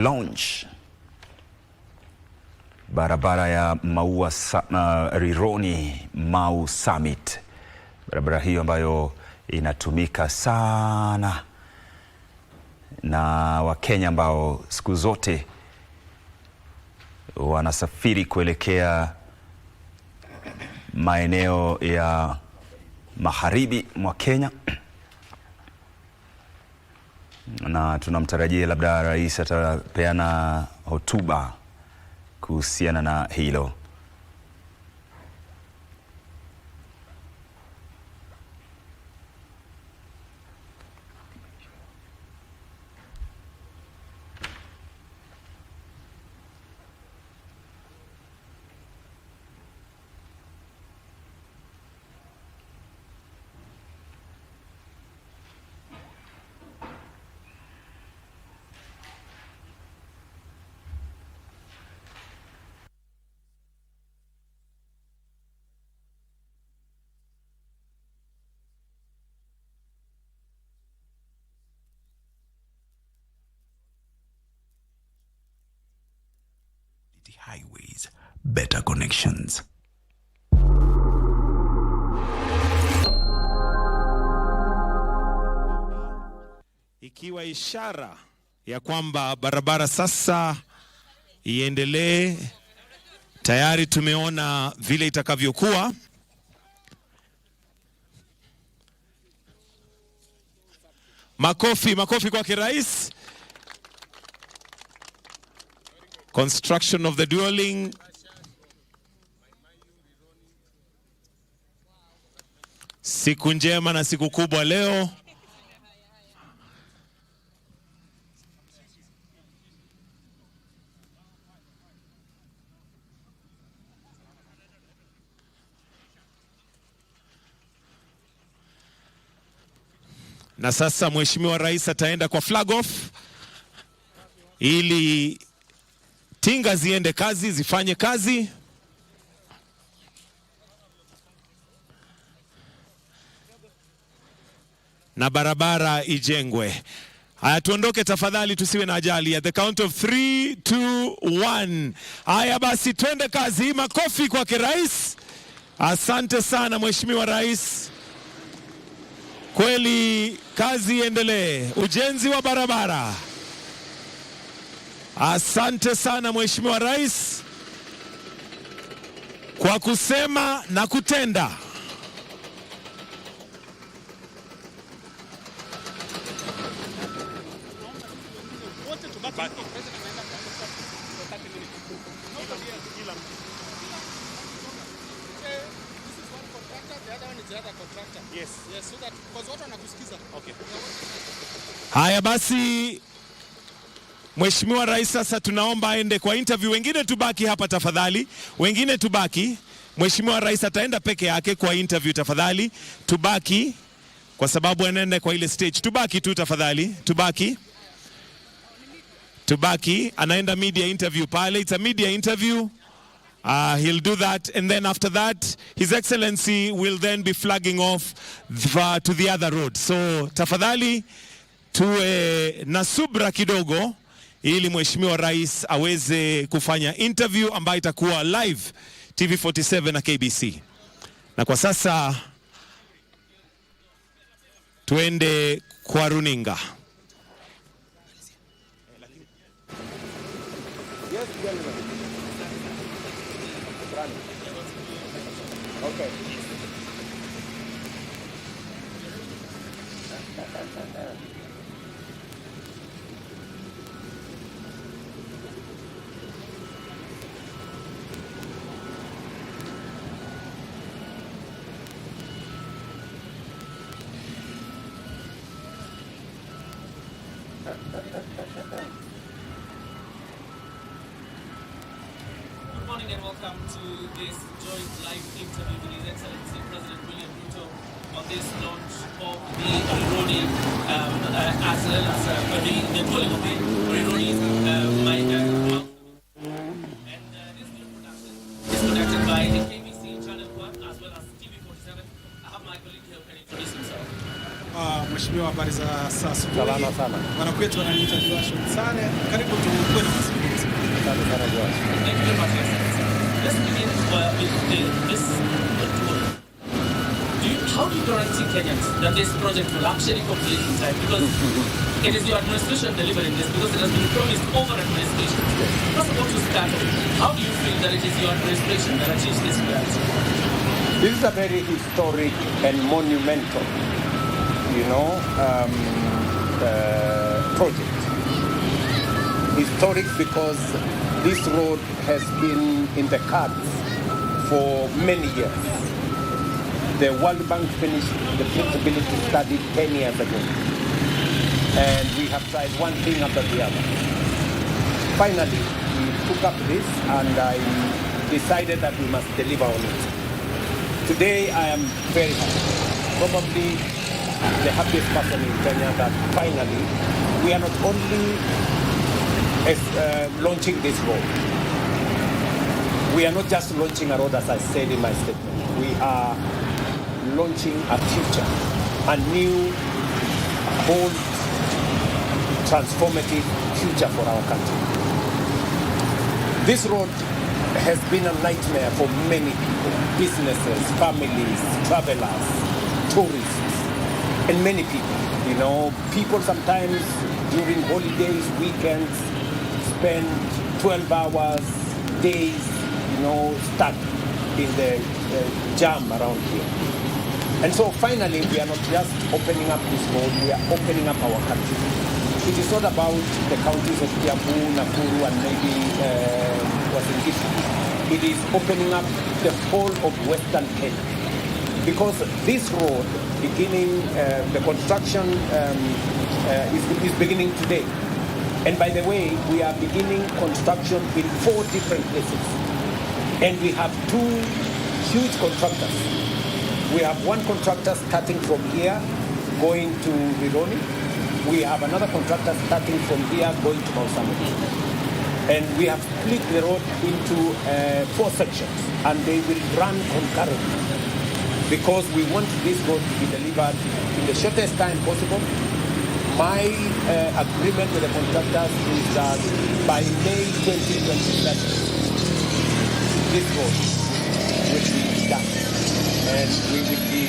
Launch barabara ya Rironi Mau Summit. Barabara hiyo ambayo inatumika sana na Wakenya ambao siku zote wanasafiri kuelekea maeneo ya magharibi mwa Kenya, na tunamtarajia labda rais atapeana hotuba kuhusiana na hilo. Highways, better connections. Ikiwa ishara ya kwamba barabara sasa iendelee, tayari tumeona vile itakavyokuwa. Makofi kwa rais. Construction of the dwelling. Siku njema na siku kubwa leo. Na sasa Mheshimiwa Rais ataenda kwa flag off ili tinga ziende kazi, zifanye kazi. Na barabara ijengwe. Haya, tuondoke tafadhali, tusiwe na ajali. At the count of 3, 2, 1. Haya basi, twende kazi. Makofi kwake rais. Asante sana Mheshimiwa Rais. Kweli kazi iendelee. Ujenzi wa barabara. Asante sana Mheshimiwa Rais kwa kusema na kutenda. Haya basi, Mheshimiwa Rais sasa tunaomba aende kwa interview. Wengine tubaki hapa tafadhali. Wengine tubaki. Mheshimiwa Rais ataenda peke yake kwa interview tafadhali. Tubaki kwa sababu anaenda kwa ile stage. Tubaki tu tafadhali. Tubaki. Anaenda media interview pale. It's a media interview. He'll do that, and then after that His Excellency will then be flagging off to the other road. So tafadhali tuwe na subra kidogo ili Mheshimiwa Rais aweze kufanya interview ambayo itakuwa live TV47 na KBC. Na kwa sasa tuende kwa runinga. Okay. Good morning and welcome to this joint live interview with His Excellency President William Ruto on this launch of the Rironi, as well as the dwelling of the Rironi. This is conducted by the KBC Channel 1 as well as TV47. I have my colleague here who can introduce himself. Mheshimiwa habari za saa asubuhi. Salama sana. Wanakwetu wananiita Joash Msane. Karibu tuwe na mazungumzo. Asante sana Joash. Thank you very much. Let's begin with this tour. How do you guarantee Kenyans that this project will actually complete in time? Because it is your administration delivering this, because it has been promised over administration. First of all, to start, how do you feel that it is your administration that achieves this reality? This is a very historic and monumental, project. Historic because this road has been in the cards for many years. The World Bank finished the feasibility study 10 years ago. And we have tried one thing after the other. Finally, we took up this and I decided that we must deliver on it. Today, I am very happy. Probably the happiest person in Kenya that finally we are not only launching this road. We are not just launching a road, as I said in my statement. We are launching a future, a new, bold, transformative future for our country. This road has been a nightmare for many people, businesses, families, travelers, tourists, and many people. People sometimes during holidays, weekends, spend 12 hours, days, stuck in the jam around here. And so finally, we are not just opening up this road, we are opening up our country. It is not about the counties of Kiambu, Nakuru, and maybe Uasin. It is opening up the whole of Western Kenya. Because this road, the construction is beginning today. And by the way, we are beginning construction in 4 different places. And we have 2 huge contractors. We have one contractor starting from here, going to Rironi. We have another contractor starting from here, going to Mount Summit. And we have split the road into 4 sections, and they will run concurrently. Because we want this road to be delivered in the shortest time possible. My agreement with the contractors is that by May 2027, this road will be done. And we will be...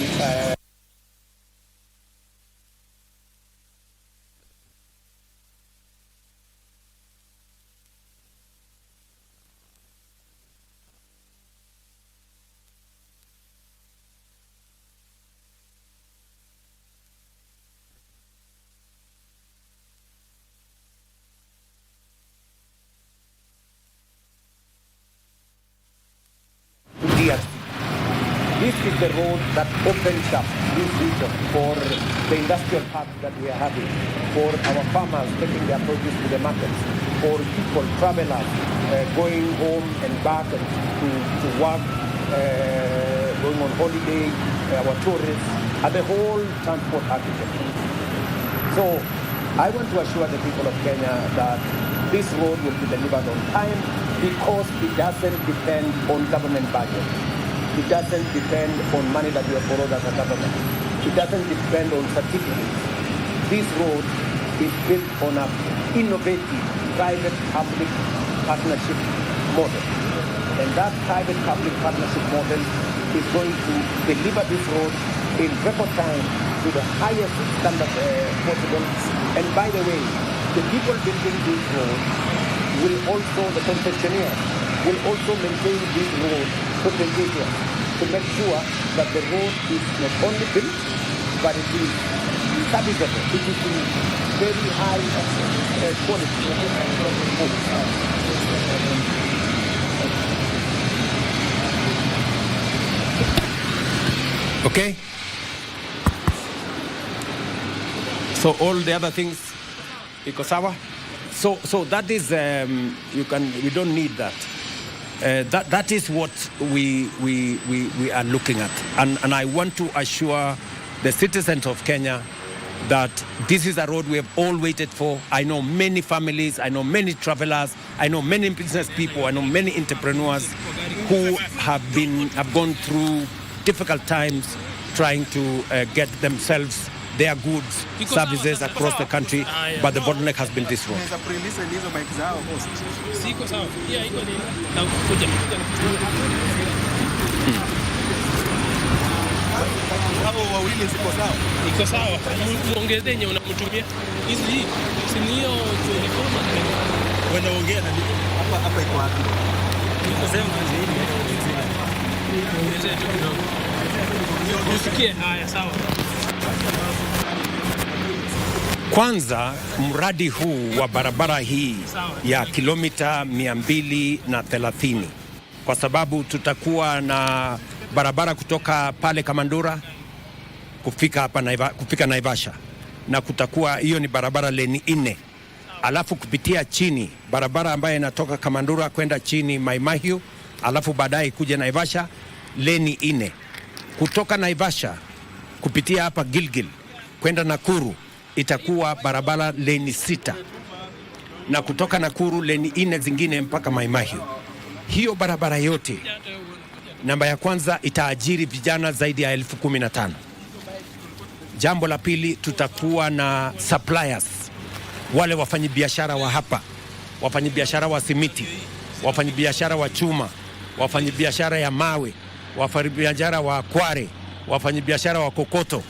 This is the road that opens up this region for the industrial parks that we are having, for our farmers taking their produce to the markets, for people, travelers, going home and back to work, going on holiday, our tourists, and the whole transport architecture. So I want to assure the people of Kenya that this road will be delivered on time because it doesn't depend on government budget. It doesn't depend on money that we have borrowed as a government. It doesn't depend on certificates. This road is built on an innovative private-public partnership model. And that private-public partnership model is going to deliver this road in record time to the highest standard possible. And by the way, the people building this road will also, the concessionaires, will also maintain this road for 20 years to make sure that the road is not only built, but it is serviceable. It is in very high quality. Okay. So all the other things, iko sawa? So that is we don't need that. That is what we are looking at, and I want to assure the citizens of Kenya that this is a road we have all waited for. I know many families, I know many travelers, I know many business people, I know many entrepreneurs who have gone through difficult times trying to get themselves their goods, services across the country, but the bottleneck has been this road. Siko sawa. Pia iko ni na kuja Hao wawili ziko sawa. iko sawa. Muongeze yenye unamtumia. Hizi si nio uniform Wanaongea na hapa iko wapi? Usikie haya sawa. Kwanza mradi huu wa barabara hii ya kilomita 230, kwa sababu tutakuwa na barabara kutoka pale Kamandura kufika hapa kufika Naivasha, na kutakuwa hiyo ni barabara leni 4, alafu kupitia chini barabara ambayo inatoka Kamandura kwenda chini Mai Mahiu, alafu baadaye kuja Naivasha leni 4, kutoka Naivasha kupitia hapa Gilgil kwenda Nakuru itakuwa barabara leni 6, na kutoka Nakuru leni 4 zingine mpaka Mai Mahiu. Hiyo barabara yote, namba ya kwanza, itaajiri vijana zaidi ya 15,000. Jambo la pili, tutakuwa na suppliers, wale wafanyabiashara wa hapa, wafanyabiashara wa simiti, wafanyabiashara wa chuma, wafanyabiashara ya mawe, wafanyabiashara wa kware, wafanyabiashara wa kokoto.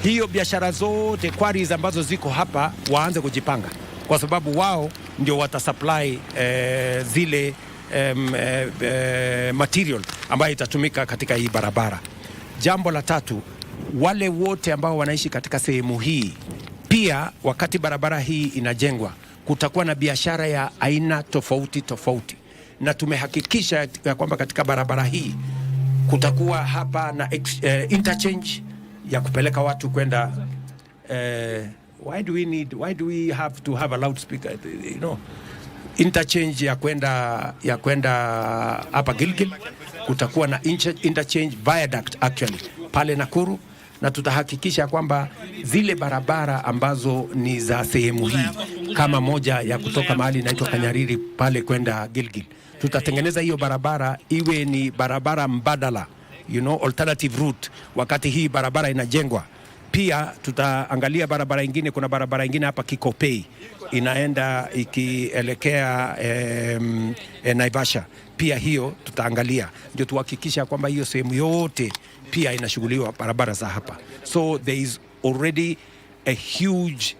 Hiyo biashara zote quarries ambazo ziko hapa waanze kujipanga, kwa sababu wao ndio watasupply zile material ambayo itatumika katika hii barabara. Jambo la tatu, wale wote ambao wanaishi katika sehemu hii, pia wakati barabara hii inajengwa kutakuwa na biashara ya aina tofauti tofauti, na tumehakikisha ya kwamba katika barabara hii kutakuwa hapa na interchange ya kupeleka watu kwenda why do we have to have a loudspeaker, you know, interchange ya kwenda hapa Gilgil. Kutakuwa na interchange viaduct actually pale Nakuru, na tutahakikisha kwamba zile barabara ambazo ni za sehemu hii, kama moja ya kutoka mahali inaitwa Kanyariri pale kwenda Gilgil, tutatengeneza hiyo barabara iwe ni barabara mbadala, you know, alternative route wakati hii barabara inajengwa. Pia tutaangalia barabara ingine, kuna barabara ingine hapa Kikopei inaenda ikielekea Naivasha, pia hiyo tutaangalia, ndio tuhakikisha kwamba hiyo sehemu yote pia inashughuliwa barabara za hapa. So there is already a huge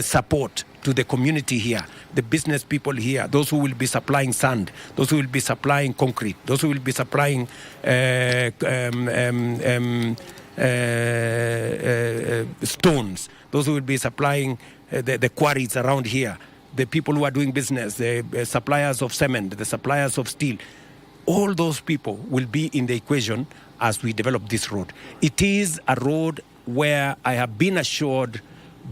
support to the community here, the business people here, those who will be supplying sand, those who will be supplying concrete, those who will be supplying stones, those who will be supplying the quarries around here, the people who are doing business, the suppliers of cement, the suppliers of steel. All those people will be in the equation as we develop this road. It is a road where I have been assured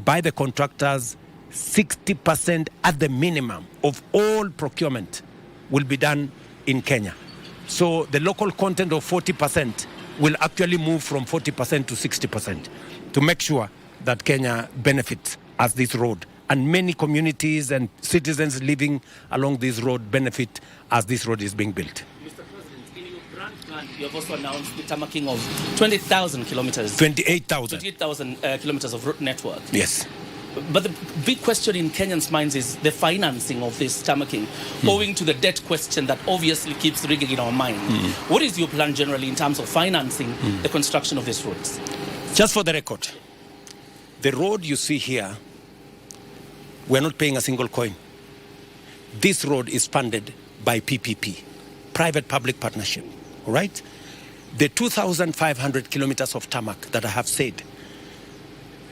by the contractors 60% at the minimum of all procurement will be done in Kenya. So the local content of 40% will actually move from 40% to 60% to make sure that Kenya benefits as this road. And many communities and citizens living along this road benefit as this road is being built. Mr. President, in your grand plan, you have also announced the tarmacking of 20,000 kilometers. 28,000. 28,000 kilometers of road network. Yes. But the big question in Kenyans' minds is the financing of this tarmacking, owing to the debt question that obviously keeps ringing in our mind. What is your plan generally in terms of financing the construction of these roads? Just for the record, the road you see here, we're not paying a single coin. This road is funded by PPP, private-public partnership, all right? The 2,500 kilometers of tarmac that I have said,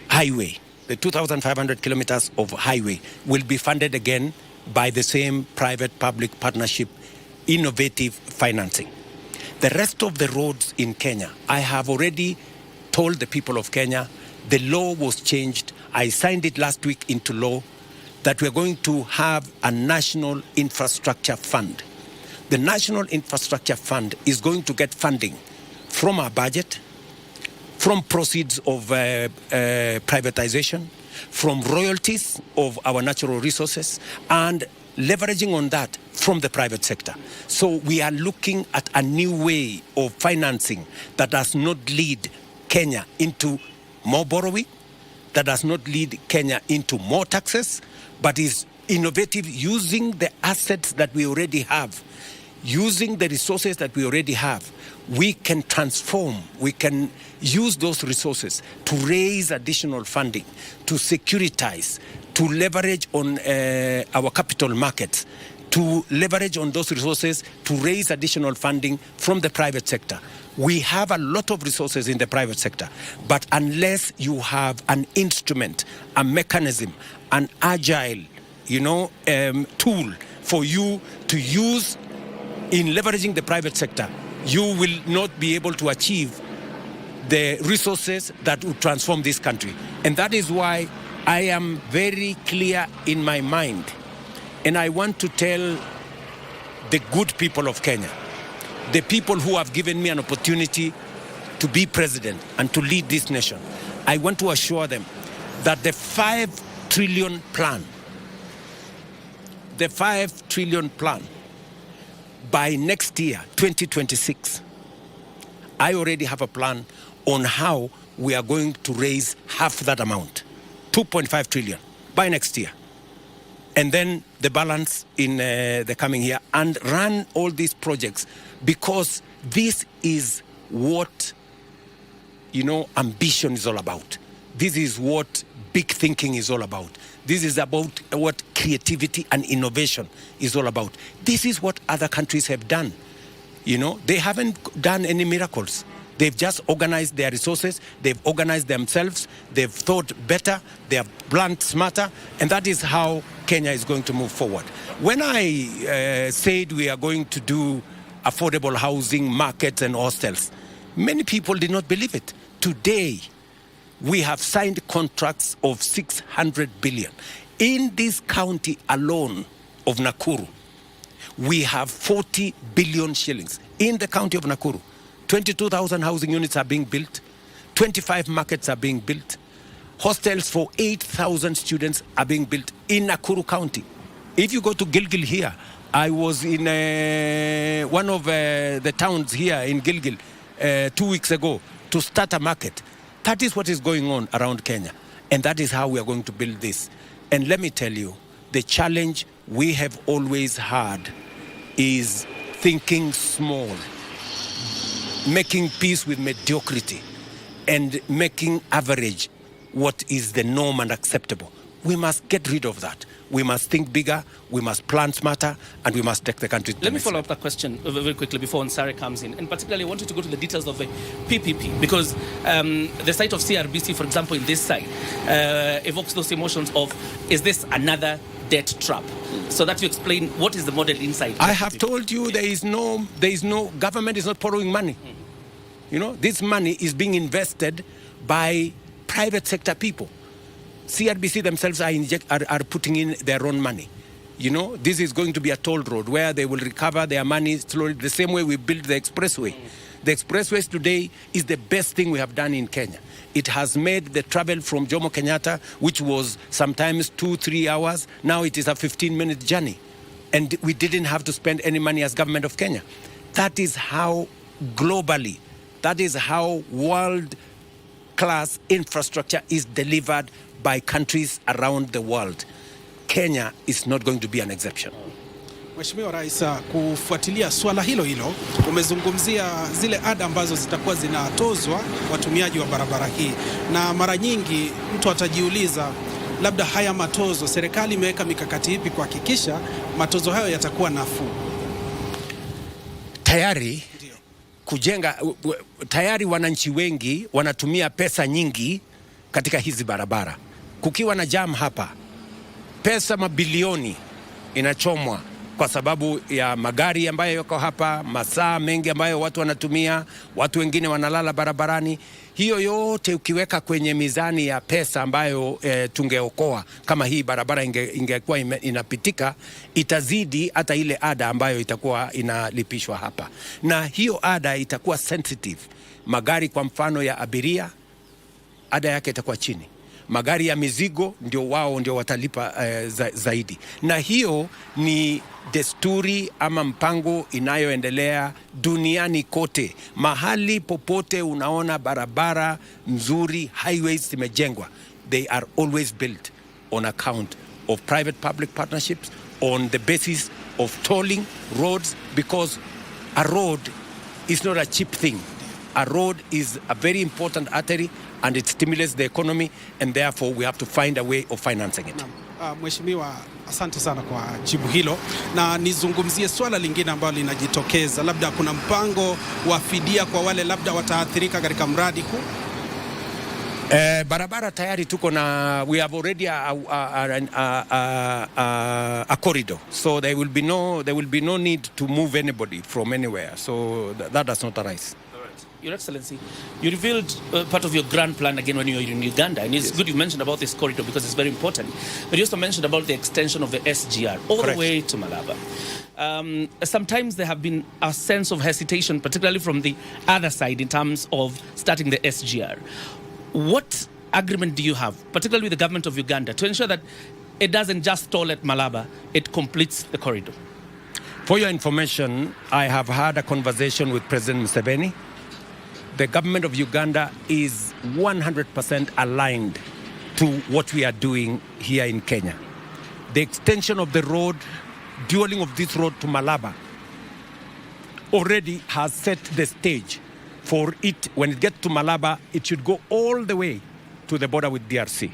highway, the 2,500 kilometers of highway will be funded again by the same private-public partnership, innovative financing. The rest of the roads in Kenya, I have already told the people of Kenya, the law was changed. I signed it last week into law that we're going to have a national infrastructure fund. The National Infrastructure Fund is going to get funding from our budget, from proceeds of privatization, from royalties of our natural resources, and leveraging on that from the private sector. So we are looking at a new way of financing that does not lead Kenya into more borrowing, that does not lead Kenya into more taxes, but is innovative, using the assets that we already have, using the resources that we already have. We can transform, we can use those resources to raise additional funding, to securitize, to leverage on our capital markets, to leverage on those resources to raise additional funding from the private sector. We have a lot of resources in the private sector, but unless you have an instrument, a mechanism, an agile, tool for you to use in leveraging the private sector, you will not be able to achieve the resources that would transform this country. And that is why I am very clear in my mind, and I want to tell the good people of Kenya, the people who have given me an opportunity to be president and to lead this nation, I want to assure them that the 5 trillion plan, by next year, 2026, I already have a plan on how we are going to raise half that amount, 2.5 trillion, by next year. And then the balance in the coming year, and run all these projects, because this is what, ambition is all about. This is what big thinking is all about. This is about what creativity and innovation is all about. This is what other countries have done. They haven't done any miracles. They've just organized their resources, they've organized themselves, they've thought better, they have planned smarter, and that is how Kenya is going to move forward. When I said we are going to do affordable housing, markets and hostels, many people did not believe it. Today, we have signed contracts of 600 billion. In this county alone of Nakuru, we have 40 billion shillings. In the county of Nakuru, 22,000 housing units are being built, 25 markets are being built, hostels for 8,000 students are being built in Nakuru County. If you go to Gilgil here, I was in one of the towns here in Gilgil 2 weeks ago to start a market. That is what is going on around Kenya, and that is how we are going to build this. And let me tell you, the challenge we have always had is thinking small, making peace with mediocrity, and making average what is the norm and acceptable. We must get rid of that. We must think bigger, we must plan smarter, and we must take the country to the Let me next follow level. up that question very quickly before Ansari comes in. And particularly, I wanted to go to the details of the PPP, because the site of CRBC, for example, in this site, evokes those emotions of, is this another debt trap? So that you explain what is the model inside. I have told you there is no government is not borrowing money. This money is being invested by private sector people. CRBC themselves are putting in their own money. This is going to be a toll road where they will recover their money slowly, the same way we built the expressway. The expressways today is the best thing we have done in Kenya. It has made the travel from Jomo Kenyatta, which was sometimes 2-3 hours, now it is a 15-minute journey. And we didn't have to spend any money as government of Kenya. That is how globally, that is how world-class infrastructure is delivered by countries around the world. Kenya is not going to be an exception. Mheshimiwa Rais, kufuatilia swala hilo umezungumzia zile ada ambazo zitakuwa zinatozwa watumiaji wa barabara hii, na mara nyingi mtu atajiuliza labda haya matozo, serikali imeweka mikakati ipi kuhakikisha matozo hayo yatakuwa nafuu? Tayari tayari wananchi wengi wanatumia pesa nyingi katika hizi barabara. Kukiwa na jam hapa, pesa mabilioni inachomwa kwa sababu ya magari ambayo yako hapa, masaa mengi ambayo watu wanatumia, watu wengine wanalala barabarani. Hiyo yote ukiweka kwenye mizani ya pesa ambayo tungeokoa kama hii barabara ingekuwa inapitika, itazidi hata ile ada ambayo itakuwa inalipishwa hapa. Na hiyo ada itakuwa sensitive. Magari kwa mfano ya abiria, ada yake itakuwa chini. magari ya mizigo ndio wao ndio watalipa zaidi, na hiyo ni desturi ama mpango inayoendelea duniani kote. Mahali popote unaona barabara nzuri, highways zimejengwa, they are always built on account of private-public partnerships, on the basis of tolling roads, because a road is not a cheap thing. A road is a very important artery and it stimulates the economy, and therefore we have to find a way of financing it. Mheshimiwa, asante sana kwa jibu hilo, na nizungumzie swala lingine ambalo linajitokeza. Labda kuna mpango wa fidia kwa wale labda wataathirika katika mradi huu? Barabara tayari tuko na, we have already a corridor, so there will be no need to move anybody from anywhere, so that does not arise. Your Excellency, you revealed part of your grand plan again when you were in Uganda, and it's good you mentioned about this corridor because it's very important. But you also mentioned about the extension of the SGR all the way to Malaba. Sometimes there have been a sense of hesitation, particularly from the other side, in terms of starting the SGR. What agreement do you have, particularly with the government of Uganda, to ensure that it doesn't just stall at Malaba, it completes the corridor? For your information, I have had a conversation with President Museveni. The government of Uganda is 100% aligned to what we are doing here in Kenya. The extension of the road, dualling of this road to Malaba, already has set the stage for it. When it gets to Malaba, it should go all the way to the border with DRC.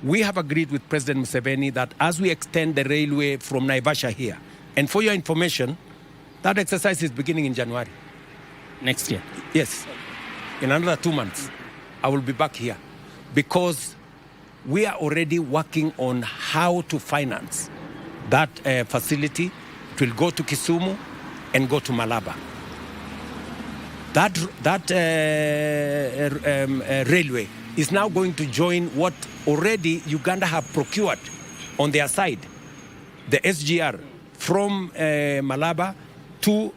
We have agreed with President Museveni that as we extend the railway from Naivasha here, and for your information, that exercise is beginning in January. Next year? Yes. In another 2 months, I will be back here because we are already working on how to finance that facility. It will go to Kisumu and go to Malaba. That railway is now going to join what already Uganda have procured on their side, the SGR from Malaba to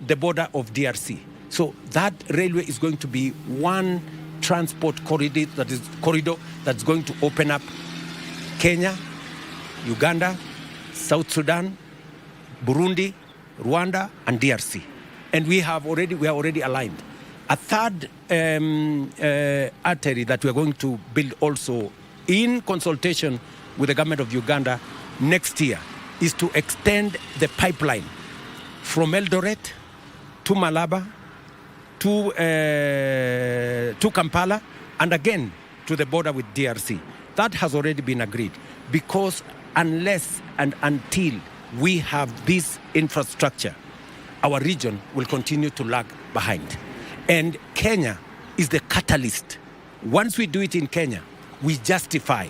the border of DRC. So that railway is going to be one transport corridor that's going to open up Kenya, Uganda, South Sudan, Burundi, Rwanda, and DRC. And we are already aligned. A third artery that we are going to build also in consultation with the government of Uganda next year is to extend the pipeline from Eldoret to Malaba to Kampala, and again to the border with DRC. That has already been agreed, because unless and until we have this infrastructure, our region will continue to lag behind. And Kenya is the catalyst. Once we do it in Kenya, we justify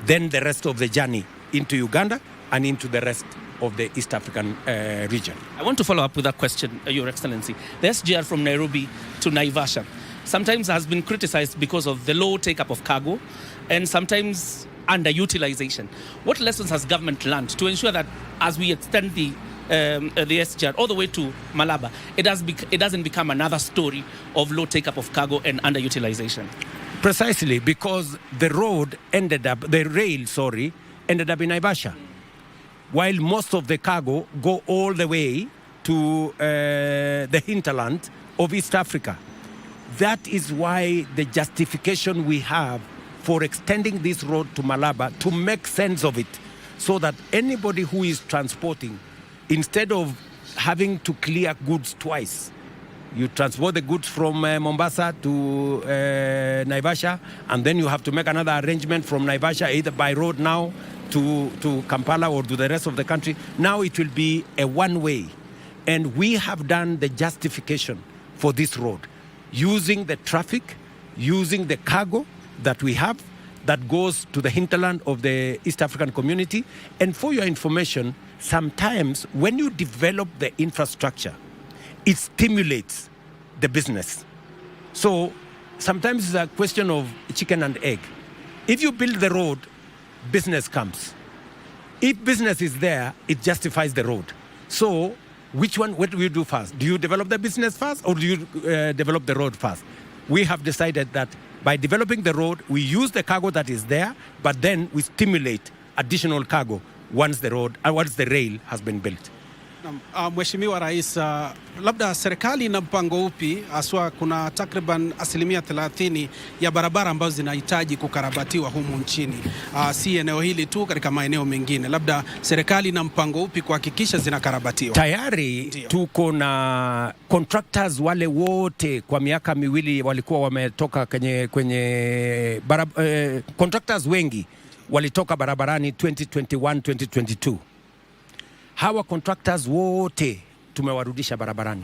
then the rest of the journey into Uganda and into the rest of the East African region. I want to follow up with that question, Your Excellency. The SGR from Nairobi to Naivasha sometimes has been criticized because of the low take-up of cargo and sometimes underutilization. What lessons has government learned to ensure that as we extend the SGR all the way to Malaba, it doesn't become another story of low take-up of cargo and underutilization? Precisely, because the rail ended up in Naivasha, while most of the cargo go all the way to the hinterland of East Africa. That is why the justification we have for extending this road to Malaba, to make sense of it, so that anybody who is transporting, instead of having to clear goods twice, you transport the goods from Mombasa to Naivasha, and then you have to make another arrangement from Naivasha, either by road now to Kampala or to the rest of the country. Now it will be a one-way. And we have done the justification for this road, using the traffic, using the cargo that we have that goes to the hinterland of the East African community. And for your information, sometimes when you develop the infrastructure, it stimulates the business. So sometimes it's a question of chicken and egg. If you build the road, business comes. If business is there, it justifies the road. So what do you do first? Do you develop the business first, or do you develop the road first? We have decided that By developing the road, we use the cargo that is there, but then we stimulate additional cargo once the rail has been built. Mheshimiwa Rais, labda serikali ina mpango upi haswa? Kuna takriban 30% ya barabara ambazo zinahitaji kukarabatiwa humu nchini, si eneo hili tu, katika maeneo mengine. Labda serikali ina mpango upi kuhakikisha zinakarabatiwa? Tayari tuko na contractors wale wote kwa miaka miwili walikuwa wametoka kwenye contractors wengi walitoka barabarani 2021 2022. Hawa contractors wote tumewarudisha barabarani,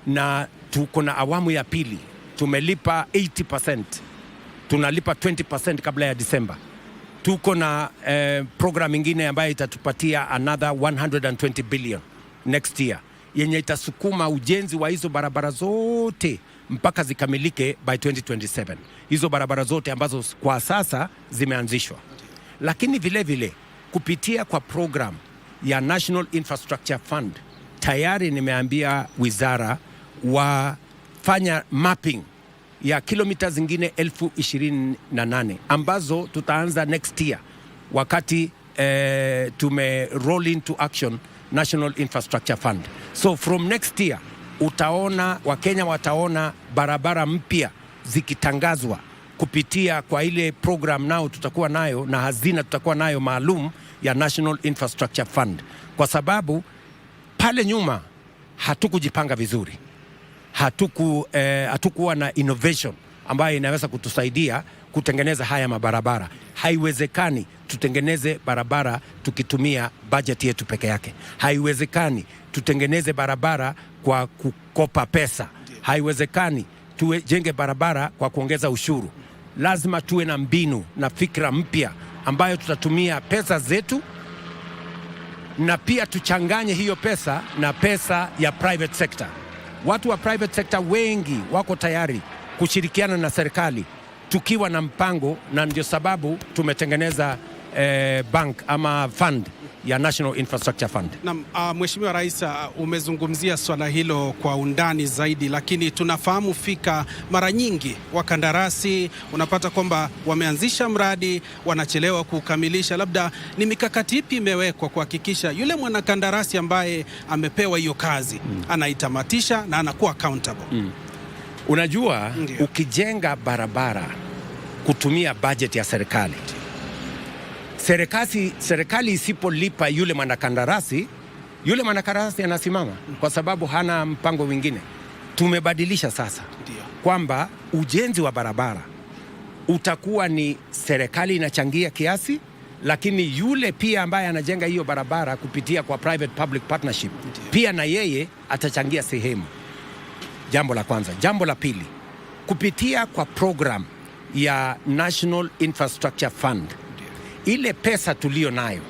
na tuko na awamu ya pili. Tumelipa 80%, tunalipa 20% kabla ya Disemba. Tuko na program ingine ambayo itatupatia another 120 billion next year, yenye itasukuma ujenzi wa hizo barabara zote mpaka zikamilike by 2027. Hizo barabara zote ambazo kwa sasa zimeanzishwa, lakini vile vile kupitia kwa program ya National Infrastructure Fund tayari nimeambia wizara wafanya mapping ya kilomita zingine 28,000 ambazo tutaanza next year wakati tume roll into action National Infrastructure Fund. So from next year utaona, Wakenya wataona barabara mpya zikitangazwa kupitia kwa ile program nao tutakuwa nayo na hazina tutakuwa nayo maalum ya National Infrastructure Fund, kwa sababu pale nyuma hatukujipanga vizuri, hatukuwa na innovation ambayo inaweza kutusaidia kutengeneza haya mabarabara. Haiwezekani tutengeneze barabara tukitumia budget yetu peke yake. Haiwezekani tutengeneze barabara kwa kukopa pesa. Haiwezekani tujenge barabara kwa kuongeza ushuru. Lazima tuwe na mbinu na fikra mpya ambayo tutatumia pesa zetu, na pia tuchanganye hiyo pesa na pesa ya private sector. Watu wa private sector wengi wako tayari kushirikiana na serikali tukiwa na mpango, na ndio sababu tumetengeneza bank ama fund ya National Infrastructure Fund. Na Mheshimiwa Rais, umezungumzia swala hilo kwa undani zaidi, lakini tunafahamu fika mara nyingi wakandarasi unapata kwamba wameanzisha mradi wanachelewa kukamilisha. Labda ni mikakati ipi imewekwa kuhakikisha yule mwanakandarasi ambaye amepewa hiyo kazi anaitamatisha na anakuwa accountable? Unajua, ukijenga barabara kutumia budget ya serikali, serikali isipolipa yule mwanakandarasi anasimama kwa sababu hana mpango mwingine. Tumebadilisha sasa kwamba ujenzi wa barabara utakuwa ni serikali inachangia kiasi, lakini yule pia ambaye anajenga hiyo barabara kupitia kwa private public partnership pia na yeye atachangia sehemu. Jambo la kwanza. Jambo la pili, kupitia kwa program ya National Infrastructure Fund, ile pesa tulio nayo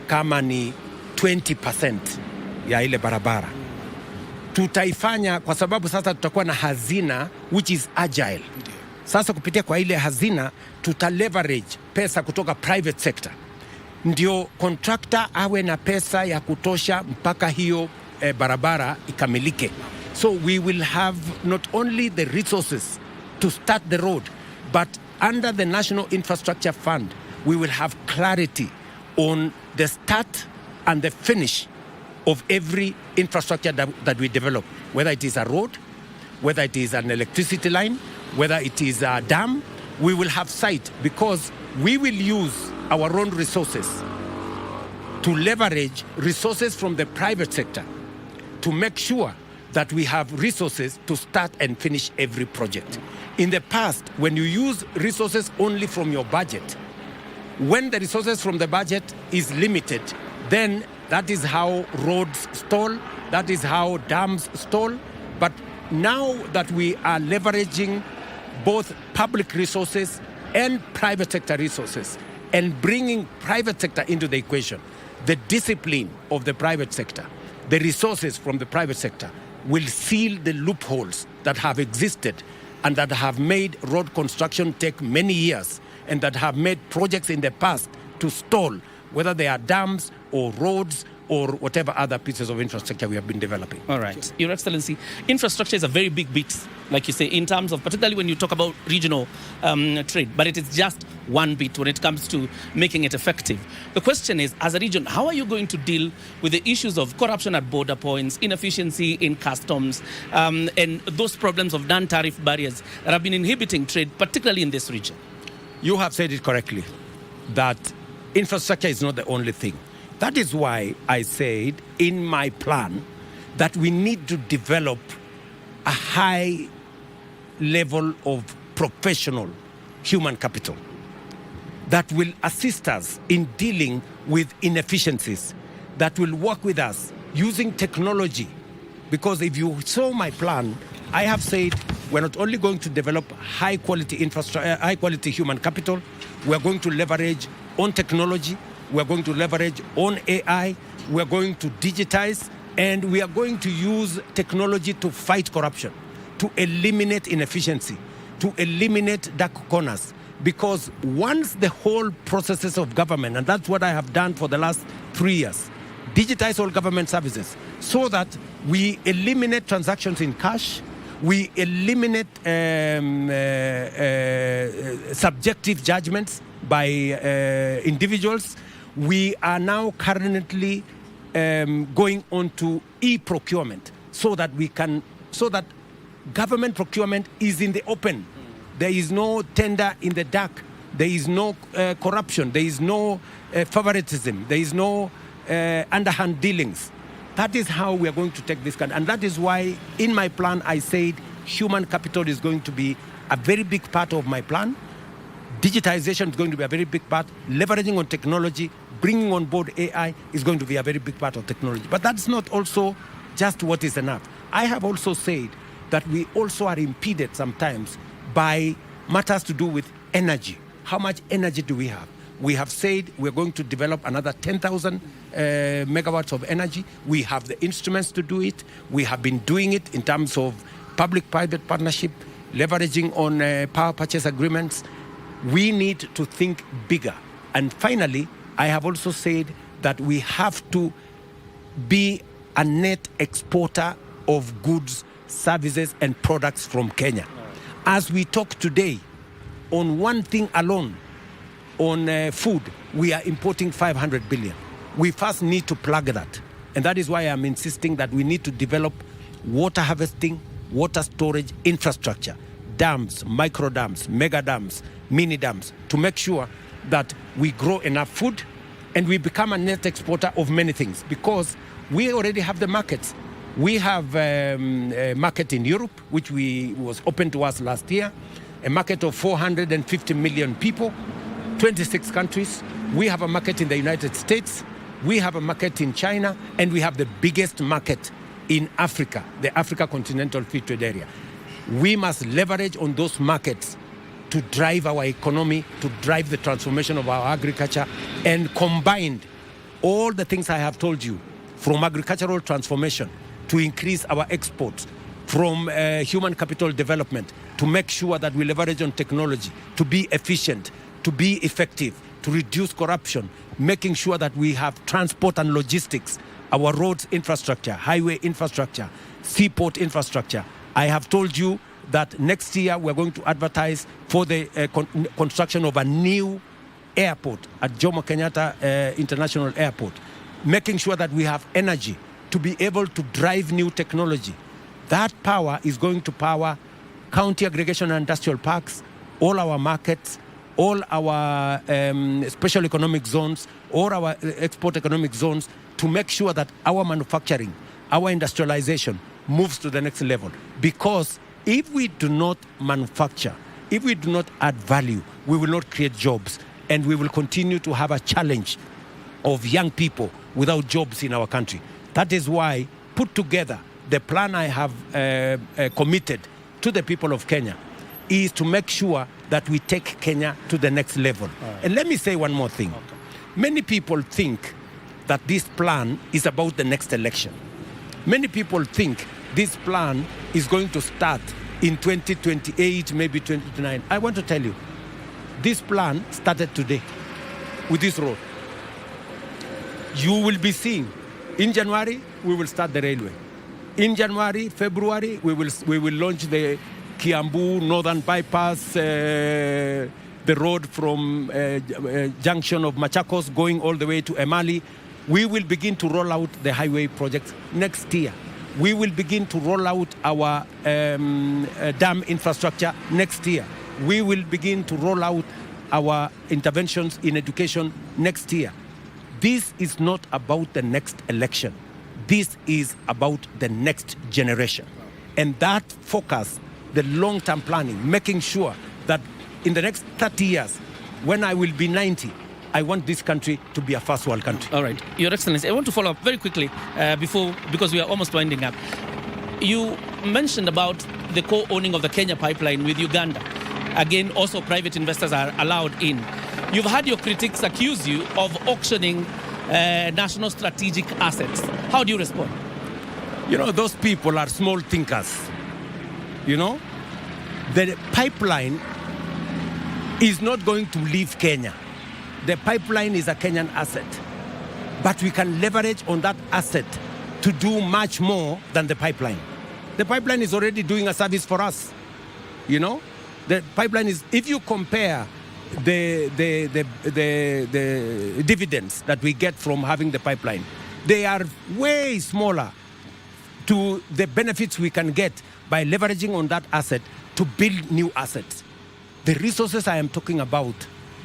kama ni 20% ya ile barabara tutaifanya, kwa sababu sasa tutakuwa na hazina which is agile. Sasa kupitia kwa ile hazina tuta leverage pesa kutoka private sector, ndio contractor awe na pesa ya kutosha mpaka hiyo barabara ikamilike. So we will have not only the resources to start the road, but under the National Infrastructure Fund we will have clarity on the start and the finish of every infrastructure that we develop, whether it is a road, whether it is an electricity line, whether it is a dam. We will have sight, because we will use our own resources to leverage resources from the private sector to make sure that we have resources to start and finish every project. In the past, when you use resources only from your budget, when the resources from the budget is limited, then that is how roads stall, that is how dams stall. But now that we are leveraging both public resources and private sector resources and bringing private sector into the equation, the discipline of the private sector, the resources from the private sector will seal the loopholes that have existed and that have made road construction take many years and that have made projects in the past to stall, whether they are dams or roads or whatever other pieces of infrastructure we have been developing. All right. Your Excellency, infrastructure is a very big bit, like you say, in terms of, particularly when you talk about regional trade, but it is just one bit when it comes to making it effective. The question is, as a region, how are you going to deal with the issues of corruption at border points, inefficiency in customs, and those problems of non-tariff barriers that have been inhibiting trade, particularly in this region? You have said it correctly, that infrastructure is not the only thing. That is why I said in my plan that we need to develop a high level of professional human capital that will assist us in dealing with inefficiencies, that will work with us using technology. Because if you saw my plan, I have said we're not only going to develop high quality infrastructure, high quality human capital, we're going to leverage on technology, we're going to leverage on AI, we're going to digitize, and we are going to use technology to fight corruption, to eliminate inefficiency, to eliminate dark corners. Because once the whole processes of government, and that's what I have done for the last 3 years, digitize all government services so that we eliminate transactions in cash, we eliminate subjective judgments by individuals. We are now currently going on to e-procurement so that government procurement is in the open. There is no tender in the dark. There is no corruption. There is no favoritism. There is no underhand dealings. That is how we are going to take this country. And that is why in my plan I said human capital is going to be a very big part of my plan. Digitization is going to be a very big part. Leveraging on technology, bringing on board AI is going to be a very big part of technology. But that's not also just what is enough. I have also said that we also are impeded sometimes by matters to do with energy. How much energy do we have? We have said we're going to develop another 10,000 megawatts of energy. We have the instruments to do it. We have been doing it in terms of public-private partnership, leveraging on power purchase agreements. We need to think bigger. And finally, I have also said that we have to be a net exporter of goods, services, and products from Kenya. As we talk today, on one thing alone, on food, we are importing 500 billion. We first need to plug that. And that is why I'm insisting that we need to develop water harvesting, water storage infrastructure, dams, micro dams, mega dams, mini dams, to make sure that we grow enough food and we become a net exporter of many things, because we already have the markets. We have a market in Europe, which was open to us last year, a market of 450 million people, 26 countries. We have a market in the United States. We have a market in China, and we have the biggest market in Africa, the Africa Continental Free Trade Area. We must leverage on those markets to drive our economy, to drive the transformation of our agriculture, and combine all the things I have told you, from agricultural transformation to increase our exports, from human capital development, to make sure that we leverage on technology, to be efficient, to be effective, to reduce corruption, making sure that we have transport and logistics, our roads infrastructure, highway infrastructure, seaport infrastructure. I have told you that next year we're going to advertise for the construction of a new airport at Jomo Kenyatta International Airport, making sure that we have energy to be able to drive new technology. That power is going to power county aggregation and industrial parks, all our markets, all our special economic zones, all our export economic zones, to make sure that our manufacturing, our industrialization moves to the next level. Because if we do not manufacture, if we do not add value, we will not create jobs, and we will continue to have a challenge of young people without jobs in our country. That is why, put together, the plan I have committed to the people of Kenya is to make sure that we take Kenya to the next level. And let me say one more thing. Okay. Many people think that this plan is about the next election. Many people think this plan is going to start in 2028, maybe 2029. I want to tell you, this plan started today with this road. You will be seeing In January, we will start the railway. In January, February, we will launch the Kiambu Northern Bypass, the road from junction of Machakos going all the way to Emali. We will begin to roll out the highway projects next year. We will begin to roll out our dam infrastructure next year. We will begin to roll out our interventions in education next year. This is not about the next election. This is about the next generation. And that focus, the long-term planning, making sure that in the next 30 years, when I will be 90, I want this country to be a first world country. All right. Your Excellency, I want to follow up very quickly because we are almost winding up. You mentioned about the co-owning of the Kenya pipeline with Uganda. Again, also private investors are allowed in. You've had your critics accuse you of auctioning national strategic assets. How do you respond? You know, those people are small thinkers. You know, the pipeline is not going to leave Kenya. The pipeline is a Kenyan asset. But we can leverage on that asset to do much more than the pipeline. The pipeline is already doing a service for us. You know, the pipeline is, if you compare the dividends that we get from having the pipeline, they are way smaller to the benefits we can get by leveraging on that asset to build new assets. The resources I am talking about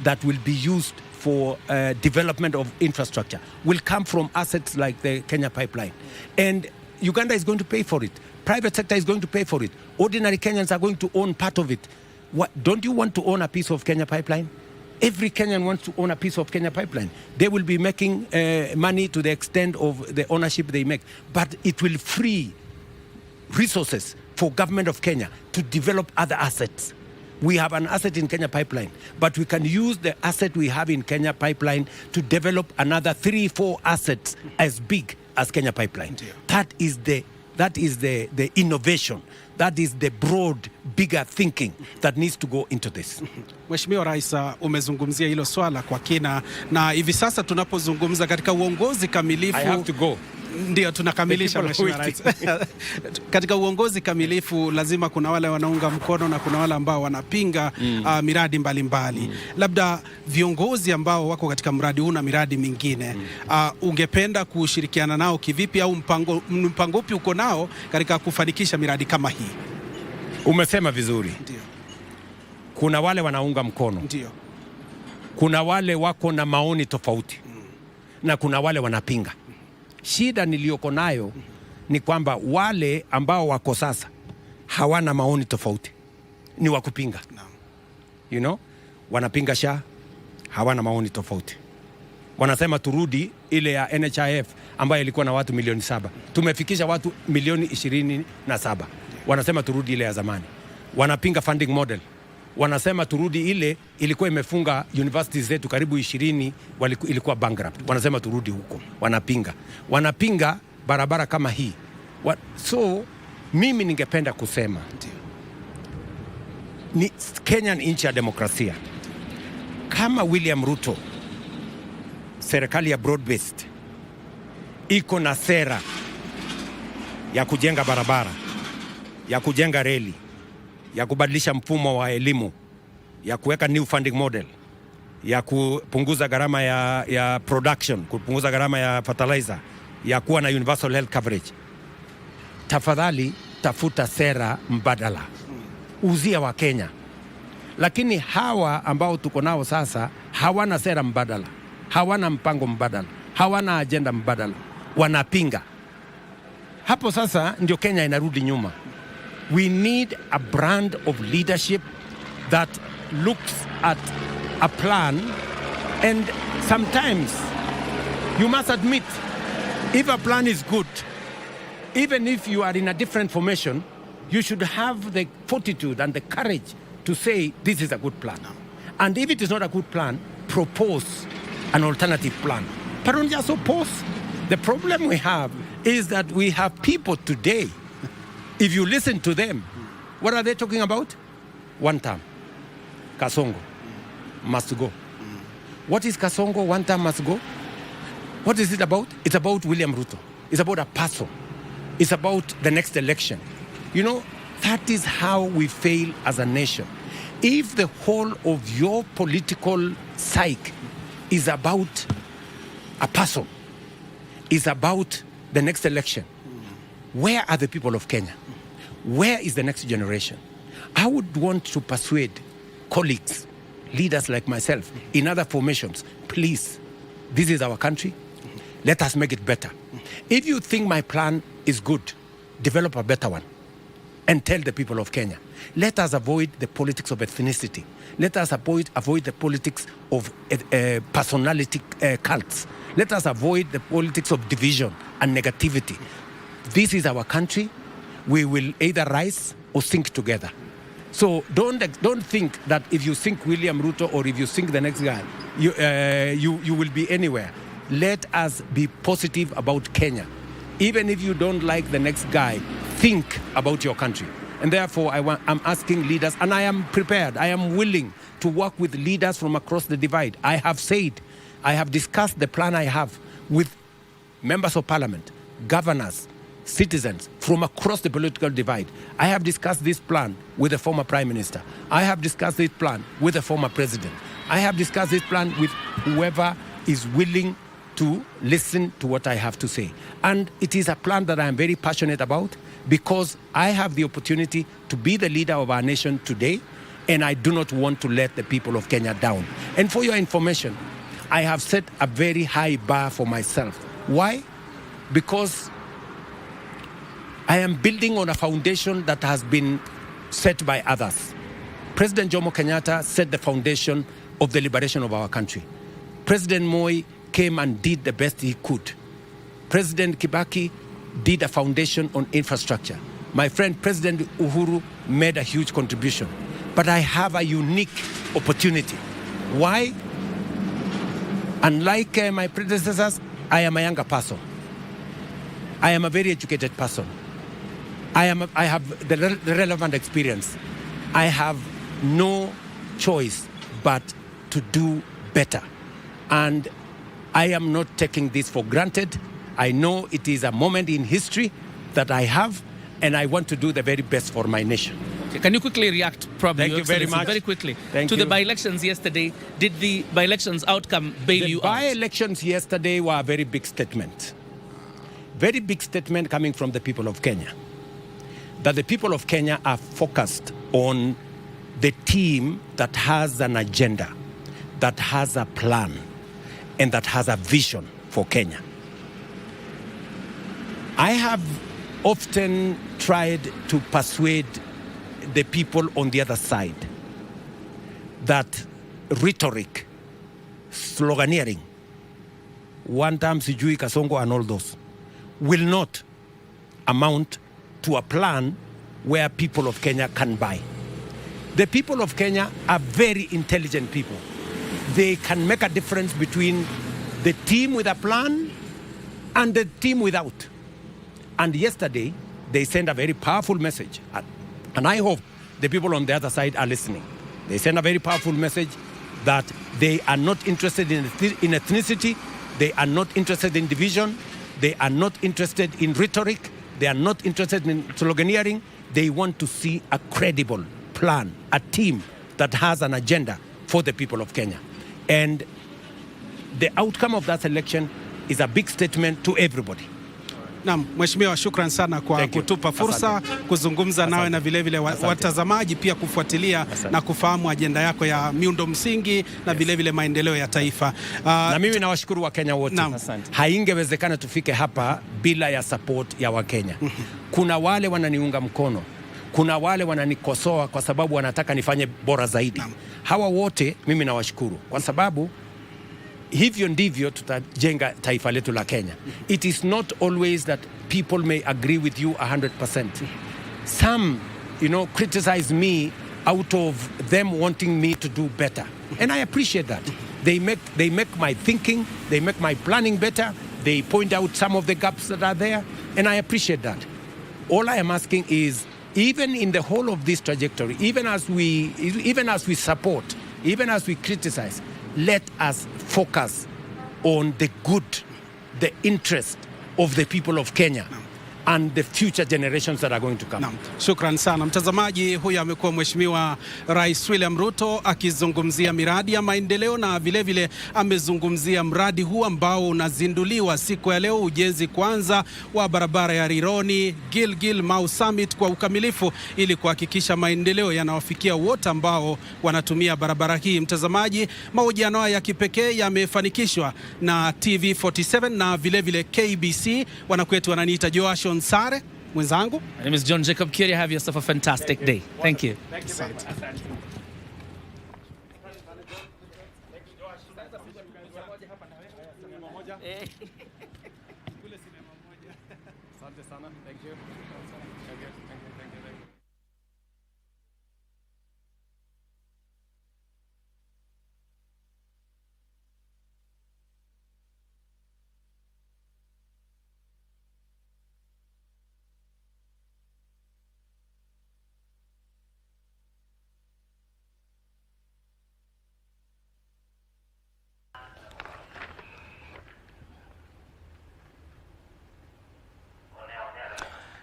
that will be used for development of infrastructure will come from assets like the Kenya pipeline. And Uganda is going to pay for it. Private sector is going to pay for it. Ordinary Kenyans are going to own part of it. What, don't you want to own a piece of Kenya pipeline? Every Kenyan wants to own a piece of Kenya pipeline. They will be making money to the extent of the ownership they make. But it will free resources for government of Kenya to develop other assets. We have an asset in Kenya pipeline, but we can use the asset we have in Kenya pipeline to develop another 3-4 assets as big as Kenya pipeline. That is the innovation. That is the broad, bigger thinking that needs to go into this. Mheshimiwa Rais, umezungumzia hilo swala kwa kina, na hivi sasa tunapozungumza katika uongozi kamilifu. I have to go. Ndio tunakamilisha Mheshimiwa Rais. Katika uongozi kamilifu lazima kuna wale wanaunga mkono na kuna wale ambao wanapinga miradi mbalimbali. Labda viongozi ambao wako katika mradi huu na miradi mingine, ungependa kushirikiana nao kivipi, au mpango upi uko nao katika kufanikisha miradi kama hii? Umesema vizuri. Ndio. Kuna wale wanaunga mkono. Ndio. Kuna wale wako na maoni tofauti. Na kuna wale wanapinga. Shida niliyoko nayo ni kwamba wale ambao wako sasa hawana maoni tofauti, ni wakupinga. You know, wanapinga SHA, hawana maoni tofauti. Wanasema turudi ile ya NHIF ambayo ilikuwa na watu milioni 7. Tumefikisha watu milioni 27. Wanasema turudi ile ya zamani. Wanapinga funding model. Wanasema turudi ile ilikuwa imefunga universities zetu karibu 20 ilikuwa bankrupt. Wanasema turudi huko. Wanapinga barabara kama hii. So mimi ningependa kusema ni Kenya ni nchi ya demokrasia. Kama William Ruto, serikali ya broad based, iko na sera ya kujenga barabara, ya kujenga reli, ya kubadilisha mfumo wa elimu, ya kuweka new funding model, ya kupunguza gharama ya production, kupunguza gharama ya fertilizer, ya kuwa na universal health coverage. Tafadhali tafuta sera mbadala, uzia wa Kenya. Lakini hawa ambao tuko nao sasa hawana sera mbadala, hawana mpango mbadala, hawana agenda mbadala, wanapinga. Hapo sasa ndio Kenya inarudi nyuma. We need a brand of leadership that looks at a plan, and sometimes you must admit, if a plan is good, even if you are in a different formation, you should have the fortitude and the courage to say this is a good plan. And if it is not a good plan, propose an alternative plan. But don't just oppose. The problem we have is that we have people today, if you listen to them, what are they talking about? One term. Kasongo must go. What is Kasongo? One term must go. What is it about? It's about William Ruto. It's about a person. It's about the next election. You know, that is how we fail as a nation. If the whole of your political psyche is about a person, is about the next election, where are the people of Kenya? Where is the next generation? I would want to persuade colleagues, leaders like myself, in other formations, please, this is our country. Let us make it better. If you think my plan is good, develop a better one and tell the people of Kenya. Let us avoid the politics of ethnicity. Let us avoid the politics of personality cults. Let us avoid the politics of division and negativity. This is our country. We will either rise or sink together. So don't think that if you think William Ruto or if you think the next guy, you will be anywhere. Let us be positive about Kenya. Even if you don't like the next guy, think about your country. And therefore, I'm asking leaders, and I am prepared, I am willing to work with leaders from across the divide. I have said, I have discussed the plan I have with members of parliament, governors, citizens from across the political divide. I have discussed this plan with the former prime minister. I have discussed this plan with the former president. I have discussed this plan with whoever is willing to listen to what I have to say. And it is a plan that I am very passionate about because I have the opportunity to be the leader of our nation today, and I do not want to let the people of Kenya down. And for your information, I have set a very high bar for myself. Why? Because I am building on a foundation that has been set by others. President Jomo Kenyatta set the foundation of the liberation of our country. President Moi came and did the best he could. President Kibaki did a foundation on infrastructure. My friend President Uhuru made a huge contribution. But I have a unique opportunity. Why? Unlike my predecessors, I am a younger person. I am a very educated person. I have the relevant experience. I have no choice but to do better. And I am not taking this for granted. I know it is a moment in history that I have, and I want to do the very best for my nation. Okay, can you quickly react, probably, Thank you very much. Very quickly, Thank to you. the by-elections yesterday? Did the by-elections outcome bail you out? The by-elections yesterday were a very big statement. Very big statement coming from the people of Kenya. That the people of Kenya are focused on the team that has an agenda, that has a plan, and that has a vision for Kenya. I have often tried to persuade the people on the other side that rhetoric, sloganeering, one time sijui Kasongo and all those, will not amount to a plan where people of Kenya can buy. The people of Kenya are very intelligent people. They can make a difference between the team with a plan and the team without. And yesterday, they sent a very powerful message. And I hope the people on the other side are listening. They sent a very powerful message that they are not interested in ethnicity. They are not interested in division. They are not interested in rhetoric. They are not interested in sloganeering. They want to see a credible plan, a team that has an agenda for the people of Kenya. And the outcome of that election is a big statement to everybody. Naam, Mheshimiwa, shukran sana kwa kutupa fursa kuzungumza nawe na vile vile watazamaji pia kufuatilia na kufahamu ajenda yako ya miundo msingi na vile vile maendeleo ya taifa. Na mimi nawashukuru Wakenya wote. Haingewezekana tufike hapa bila ya support ya Wakenya. Kuna wale wananiunga mkono, kuna wale wananikosoa kwa sababu wanataka nifanye bora zaidi. Hawa wote mimi nawashukuru kwa sababu hivyo ndivyo tutajenga taifa letu la Kenya. It is not always that people may agree with you 100%. Some, criticize me out of them wanting me to do better. And I appreciate that. They make my thinking, they make my planning better. They point out some of the gaps that are there, and I appreciate that. All I am asking is, even in the whole of this trajectory, even as we support, even as we criticize, let us focus on the good the interest of the people of Kenya and the future generations that are going to come. Naam, shukran sana mtazamaji. Huyu amekuwa Mheshimiwa Rais William Ruto akizungumzia miradi ya maendeleo na vilevile amezungumzia mradi huu ambao unazinduliwa siku ya leo, ujenzi kwanza wa barabara ya Rironi Gilgil Mau Summit kwa ukamilifu ili kuhakikisha maendeleo yanawafikia wote ambao wanatumia barabara hii. Mtazamaji, mahojiano ya kipekee yamefanikishwa na TV47 na vilevile KBC. Wanakwetu wananiita Joash Sare mwenzangu. My name is John Jacob Kiri. Have yourself a fantastic day. Thank you. Asante.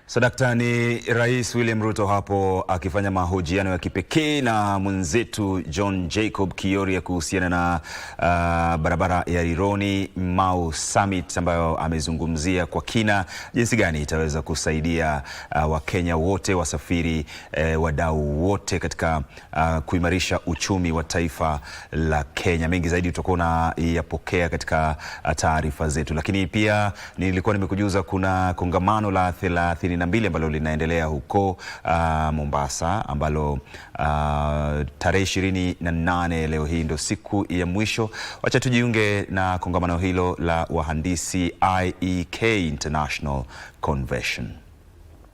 Sadakta, ni Rais William Ruto hapo akifanya mahojiano ya kipekee na mwenzetu John Jacob Kiori kuhusiana na barabara ya Rironi Mau Summit, ambayo amezungumzia kwa kina jinsi gani itaweza kusaidia Wakenya wote, wasafiri, wadau wote katika kuimarisha uchumi wa taifa la Kenya. Mengi zaidi tutakuwa unayapokea katika taarifa zetu, lakini pia nilikuwa nimekujuza kuna kongamano la 32 ambalo linaendelea huko Mombasa, ambalo tarehe 28 leo hii ndio siku ya mwisho. Wacha tujiunge na kongamano hilo la wahandisi IEK International Convention.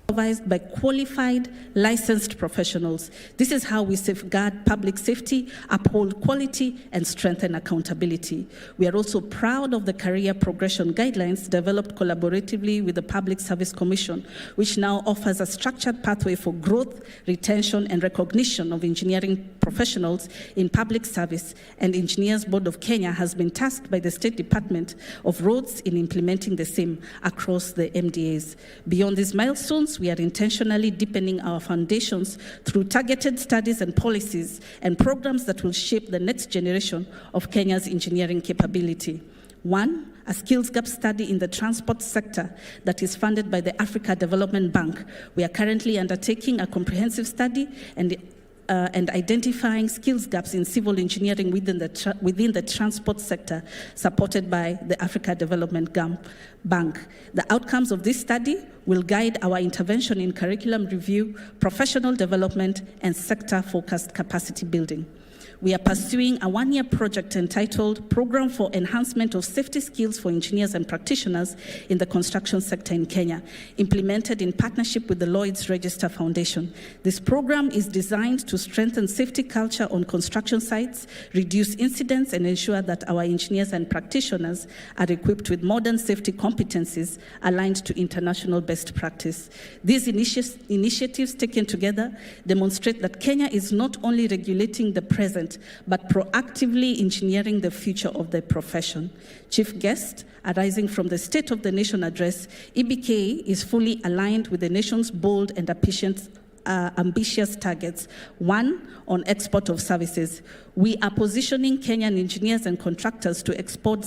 Supervised by qualified, licensed professionals. This is how we safeguard public safety, uphold quality, and strengthen accountability. We are also proud of the career progression guidelines developed collaboratively with the Public Service Commission, which now offers a structured pathway for growth, retention, and recognition of engineering professionals in public service. And Engineers Board of Kenya has been tasked by the State Department of Roads in implementing the same across the MDAs. Beyond these milestones, we are intentionally deepening our foundations through targeted studies and policies and programs that will shape the next generation of Kenya's engineering capability. One, a skills gap study in the transport sector that is funded by the Africa Development Bank. We are currently undertaking a comprehensive study and identifying skills gaps in civil engineering within the transport sector, supported by the Africa Development Bank. The outcomes of this study will guide our intervention in curriculum review, professional development, and sector-focused capacity building. We are pursuing a one-year project entitled Program for Enhancement of Safety Skills for Engineers and Practitioners in the Construction Sector in Kenya, implemented in partnership with the Lloyd's Register Foundation. This program is designed to strengthen safety culture on construction sites, reduce incidents, and ensure that our engineers and practitioners are equipped with modern safety competencies aligned to international best practice. These initiatives taken together demonstrate that Kenya is not only regulating the present, but proactively engineering the future of the profession. Chief guest, arising from the State of the Nation address, EBK is fully aligned with the nation's bold and ambitious targets. One, on export of services. We are positioning Kenyan engineers and contractors to export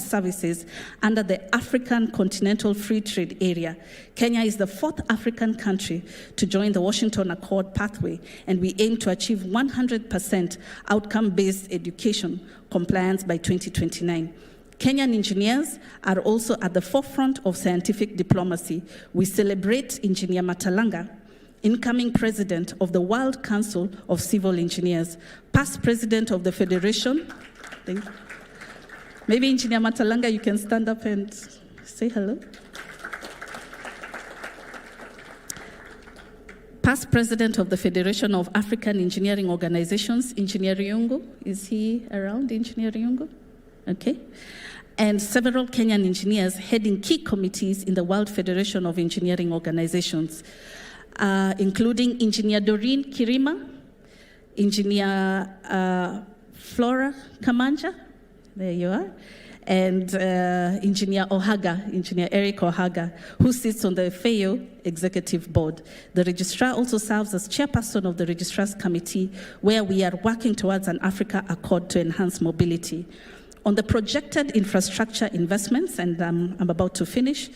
services under the African Continental Free Trade Area. Kenya is the 4th African country to join the Washington Accord pathway, and we aim to achieve 100% outcome-based education compliance by 2029. Kenyan engineers are also at the forefront of scientific diplomacy. We celebrate Engineer Matalanga, incoming president of the World Council of Civil Engineers, past president of the Federation. Thank you. Maybe Engineer Matalanga, you can stand up and say hello. Past president of the Federation of African Engineering Organizations, Engineer Yungu. Is he around, Engineer Yungu? Okay. And several Kenyan engineers heading key committees in the World Federation of Engineering Organizations, including Engineer Doreen Kirima, Engineer Flora Kamanja, there you are, and Engineer Eric Ohaga, who sits on the FAO Executive Board. The registrar also serves as chairperson of the Registrars Committee, where we are working towards an Africa Accord to enhance mobility. On the projected infrastructure investments, and I'm about to finish,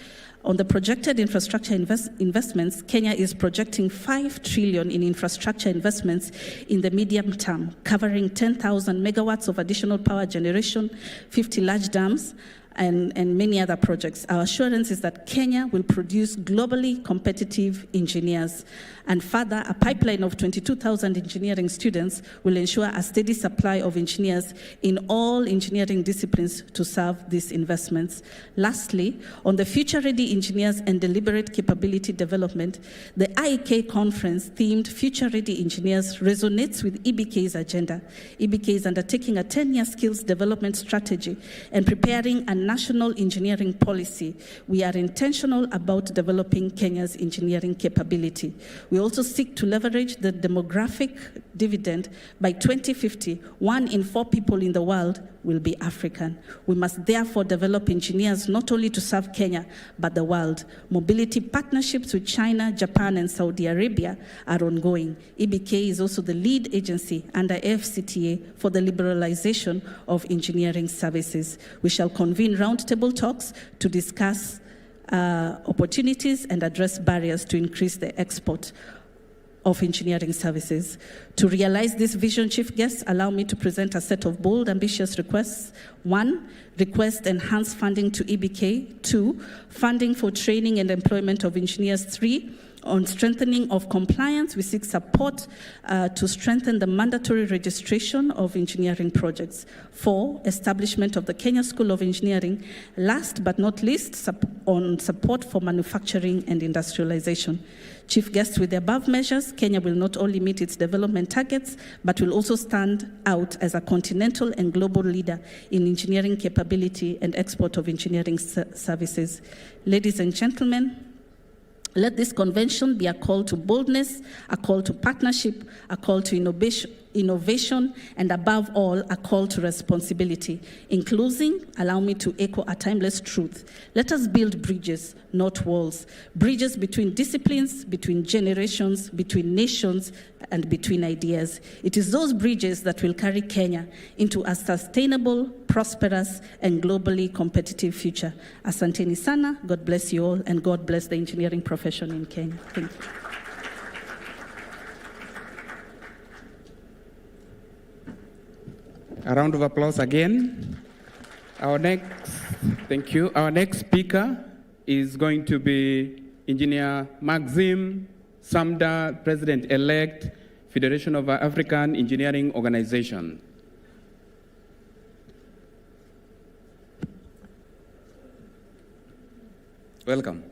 on the projected infrastructure investments, Kenya is projecting 5 trillion in infrastructure investments in the medium term, covering 10,000 megawatts of additional power generation, 50 large dams, and many other projects. Our assurance is that Kenya will produce globally competitive engineers. And further, a pipeline of 22,000 engineering students will ensure a steady supply of engineers in all engineering disciplines to serve these investments. Lastly, on the future-ready engineers and deliberate capability development, the IEK conference themed Future-Ready Engineers resonates with EBK's agenda. EBK is undertaking a 10-year skills development strategy and preparing a national engineering policy. We are intentional about developing Kenya's engineering capability. We also seek to leverage the demographic dividend. By 2050, 1 in 4 people in the world will be African. We must therefore develop engineers not only to serve Kenya, but the world. Mobility partnerships with China, Japan, and Saudi Arabia are ongoing. EBK is also the lead agency under FCTA for the liberalization of engineering services. We shall convene roundtable talks to discuss opportunities and address barriers to increase the export of engineering services. To realize this vision, Chief Guests, allow me to present a set of bold, ambitious requests. 1, request enhanced funding to EBK. 2, funding for training and employment of engineers. 3, on strengthening of compliance, we seek support to strengthen the mandatory registration of engineering projects. 4, establishment of the Kenya School of Engineering. Last but not least, on support for manufacturing and industrialization. Chief Guests, with the above measures, Kenya will not only meet its development targets, but will also stand out as a continental and global leader in engineering capability and export of engineering services. Ladies and gentlemen, let this convention be a call to boldness, a call to partnership, a call to innovation, and above all, a call to responsibility. In closing, allow me to echo a timeless truth. Let us build bridges, not walls. Bridges between disciplines, between generations, between nations, and between ideas. It is those bridges that will carry Kenya into a sustainable, prosperous, and globally competitive future. Asanteni sana, God bless you all, and God bless the engineering profession in Kenya. Thank you. A round of applause again. Thank you. Our next speaker is going to be Engineer Maxim Samda, President-elect, Federation of African Engineering Organization. Welcome.